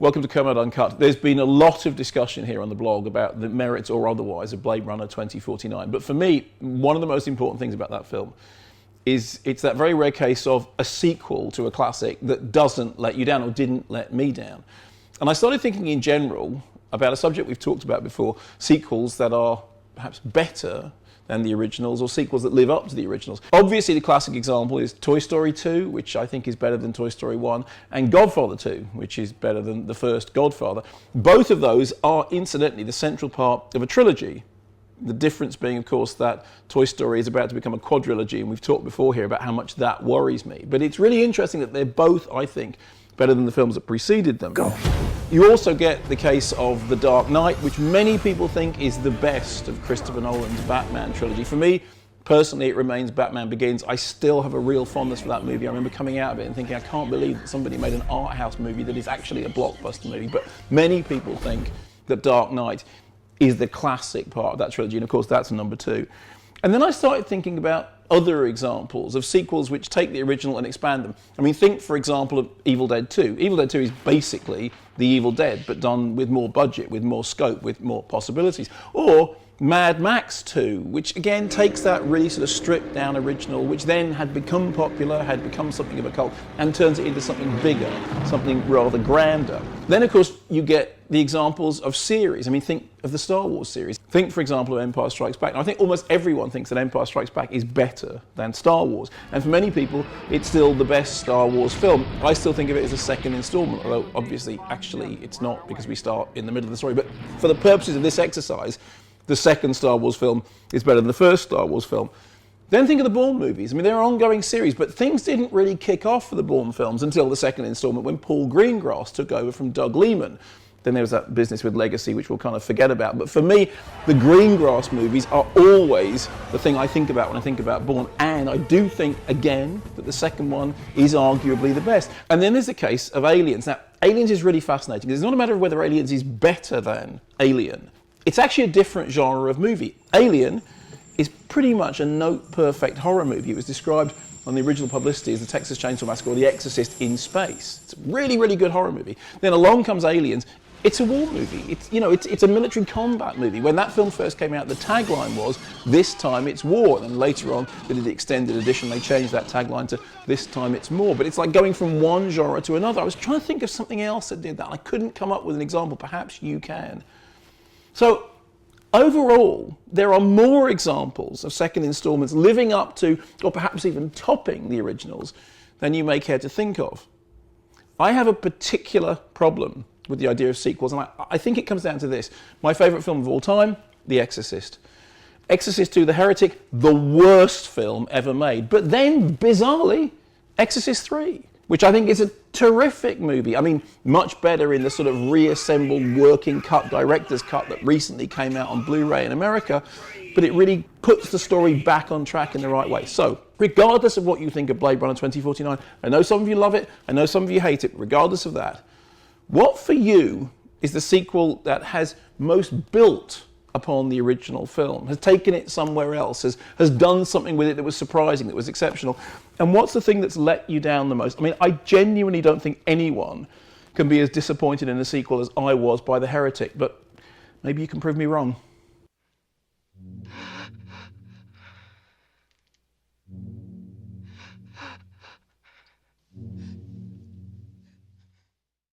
Welcome to Kermode Uncut. There's been a lot of discussion here on the blog about the merits or otherwise of Blade Runner 2049. But for me, one of the most important things about that film is it's that very rare case of a sequel to a classic that doesn't let you down or didn't let me down. And I started thinking in general about a subject we've talked about before, sequels that are perhaps better than the originals, or sequels that live up to the originals. Obviously, the classic example is Toy Story 2, which I think is better than Toy Story 1, and Godfather 2, which is better than the first Godfather. Both of those are, incidentally, the central part of a trilogy. The difference being, of course, that Toy Story is about to become a quadrilogy, and we've talked before here about how much that worries me. But it's really interesting that they're both, I think, better than the films that preceded them. Go. You also get the case of The Dark Knight, which many people think is the best of Christopher Nolan's Batman trilogy. For me, personally, it remains Batman Begins. I still have a real fondness for that movie. I remember coming out of it and thinking, I can't believe that somebody made an art house movie that is actually a blockbuster movie. But many people think that Dark Knight is the classic part of that trilogy, and of course that's number 2. And then I started thinking about other examples of sequels which take the original and expand them. I mean, think, for example, of Evil Dead 2. Evil Dead 2 is basically The Evil Dead, but done with more budget, with more scope, with more possibilities. Or Mad Max 2, which again takes that really sort of stripped down original, which then had become popular, had become something of a cult, and turns it into something bigger, something rather grander. Then, of course, you get the examples of series. I mean, think of the Star Wars series. Think, for example, of Empire Strikes Back. And I think almost everyone thinks that Empire Strikes Back is better than Star Wars. And for many people, it's still the best Star Wars film. I still think of it as a second installment, although obviously, actually, it's not, because we start in the middle of the story. But for the purposes of this exercise, the second Star Wars film is better than the first Star Wars film. Then think of the Bourne movies. I mean, they're an ongoing series, but things didn't really kick off for the Bourne films until the second installment, when Paul Greengrass took over from Doug Liman. Then there was that business with Legacy, which we'll kind of forget about. But for me, the Greengrass movies are always the thing I think about when I think about Bourne. And I do think, again, that the second one is arguably the best. And then there's the case of Aliens. Now, Aliens is really fascinating. It's not a matter of whether Aliens is better than Alien. It's actually a different genre of movie. Alien is pretty much a note-perfect horror movie. It was described on the original publicity as the Texas Chainsaw Massacre or The Exorcist in space. It's a really, really good horror movie. Then along comes Aliens. It's a war movie. It's a military combat movie. When that film first came out, the tagline was, "This time it's war." And then later on, they did the extended edition. They changed that tagline to, "This time it's more." But it's like going from one genre to another. I was trying to think of something else that did that, and I couldn't come up with an example. Perhaps you can. So overall, there are more examples of second installments living up to, or perhaps even topping, the originals than you may care to think of. I have a particular problem with the idea of sequels, and I think it comes down to this. My favourite film of all time, The Exorcist. Exorcist II, The Heretic, the worst film ever made. But then, bizarrely, Exorcist III, which I think is a terrific movie. I mean, much better in the sort of reassembled working cut, director's cut that recently came out on Blu-ray in America, but it really puts the story back on track in the right way. So, regardless of what you think of Blade Runner 2049, I know some of you love it, I know some of you hate it, regardless of that, what for you is the sequel that has most built upon the original film, has taken it somewhere else, has done something with it that was surprising, that was exceptional? And what's the thing that's let you down the most? I mean, I genuinely don't think anyone can be as disappointed in a sequel as I was by The Heretic, but maybe you can prove me wrong.